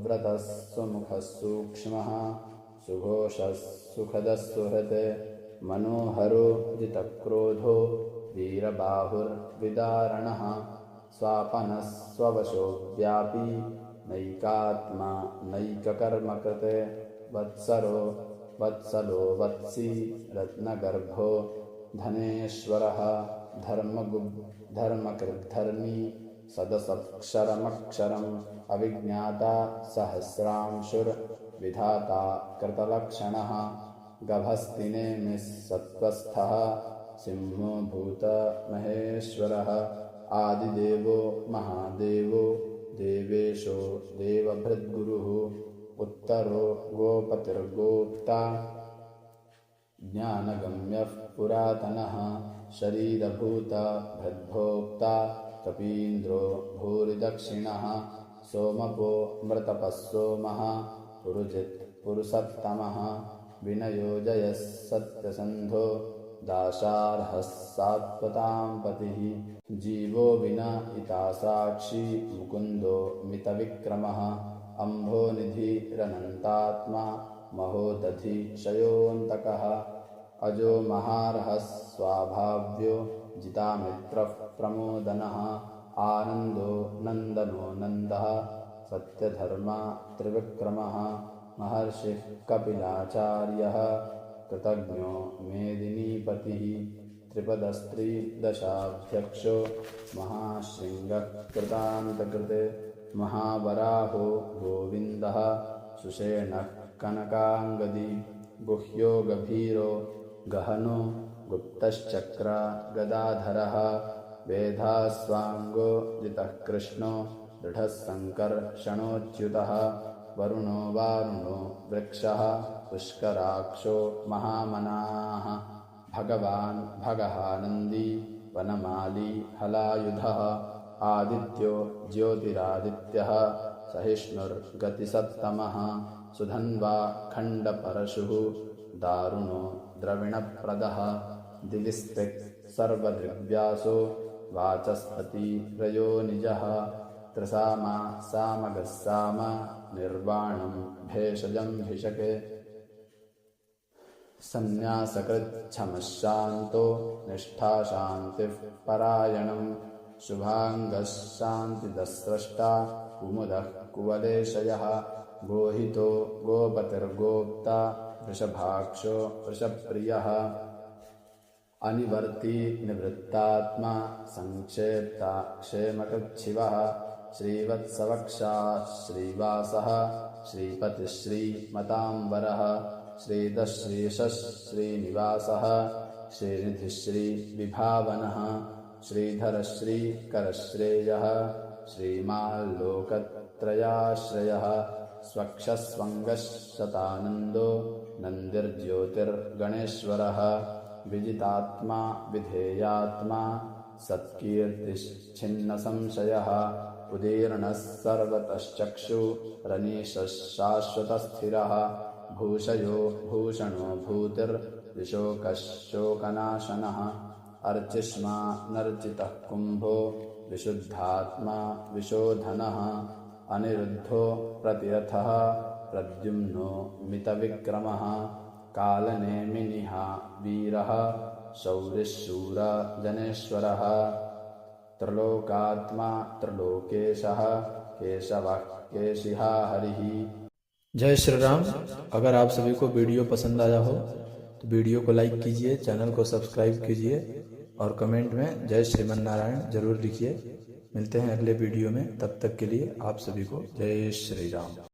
व्रतः सुमुखः सूक्ष्मः सुघोषः सुखदः सुहृत् मनोहरो जितक्रोधो वीरबाहुर्विदारणः स्वापनः स्ववशो व्यापी नैकात्मा नैककर्मकृत् वत्सलो वत्सी रत्नगर्भो धनेश्वरः धर्मकृद्धर्मी सदसक्षरमक्षरम् अविज्ञाता सहस्रांशुर्विधाता कृतलक्षणः गभस्तिनेमिः सत्त्वस्थः सिंहो भूतमहेश्वरः आदिदेवो महादेवो देवेशो देवभृद्गुरुः उत्तरो गोपतिर्गोप्ता ज्ञानगम्यः पुरातनः शरीरभूता भृद्भोक्ता कपीन्द्रो भूरिदक्षिणः सोमपो मृतपः सोमः पुरुजित् पुरुषत्तमः विनयोजयः सत्यसन्धो दाशार्हः सात्वतां पतिः जीवो विना साक्षी मुकुन्दो मितविक्रमः अम्भोनिधिरनन्तात्मा महोदधिशयोऽन्तकः अजो महार्हः स्वाभाव्यो जितामित्रः प्रमोदनः आनन्दो नन्दनो नन्दः सत्यधर्मा त्रिविक्रमः महर्षिः कपिलाचार्यः कृतज्ञो मेदिनीपतिः त्रिपदस्त्रीदशाध्यक्षो महाशृङ्गः कृतान्तकृते महावराहो गोविन्दः सुषेणः कनकाङ्गदी गुह्यो गभीरो गहनो गुप्तश्चक्र गदाधरः वेधास्वाङ्गो जितः कृष्णो दृढः सङ्कर्षणोच्युतः वरुणो वारुणो वृक्षः पुष्कराक्षो महामनाः भगवान् भगहानन्दी वनमाली हलायुधः आदित्यो ज्योतिरादित्यः सहिष्णुर्गतिसत्तमः सुधन्वा खण्डपरशुः दारुणो द्रविणप्रदः दिलिस्त्रिक् सर्वदृग्व्यासो वाचस्पति रयो निजः त्रिसामा सामगः साम निर्वाणं भेषजं भिषके सन्न्यासकृच्छमः शान्तो निष्ठा शान्तिः परायणं शुभाङ्गः शान्तिदस्रष्टा कुमुदः कुवलेशयः गोहितो गोपतिर्गोप्ता वृषभाक्षो वृषप्रियः अनिवर्ती निवृत्तात्मा संक्षेप्ता क्षेमकृच्छिवः श्रीवत्सवक्षा श्रीवासः श्रीपतिश्रीमताम्बरः श्रीदश्रीशः श्रीनिवासः श्रीनिधिश्रीविभावनः श्रीधरश्रीकरश्रेयः श्रीमाल्लोकत्रयाश्रयः स्वक्षस्वङ्गः शतानन्दो नन्दिर्ज्योतिर्गणेश्वरः विजितात्मा विधेयात्मा सत्कीर्तिश्छिन्नसंशयः उदीर्णः सर्वतश्चक्षुरनीशः शाश्वतस्थिरः भूषयो भूषणो भूतिर्विशोकः शोकनाशनः अर्चिष्मा नर्चितः कुम्भो विशुद्धात्मा विशोधनः अनिरुद्धो प्रतिरथः प्रद्युम्नो मितविक्रमः कालनेमिनिः वीरः शौरिशूर जनेश्वरः त्रिलोकात्मा त्रिलोकेशः केशवः केशिहा हरिः। जय श्री राम। अगर आप सभी को वीडियो पसंद आया हो तो वीडियो को लाइक कीजिए, चैनल को सब्सक्राइब कीजिए और कमेंट में जय श्रीमन नारायण जरूर लिखिए। मिलते हैं अगले वीडियो में, तब तक के लिए आप सभी को जय श्री राम।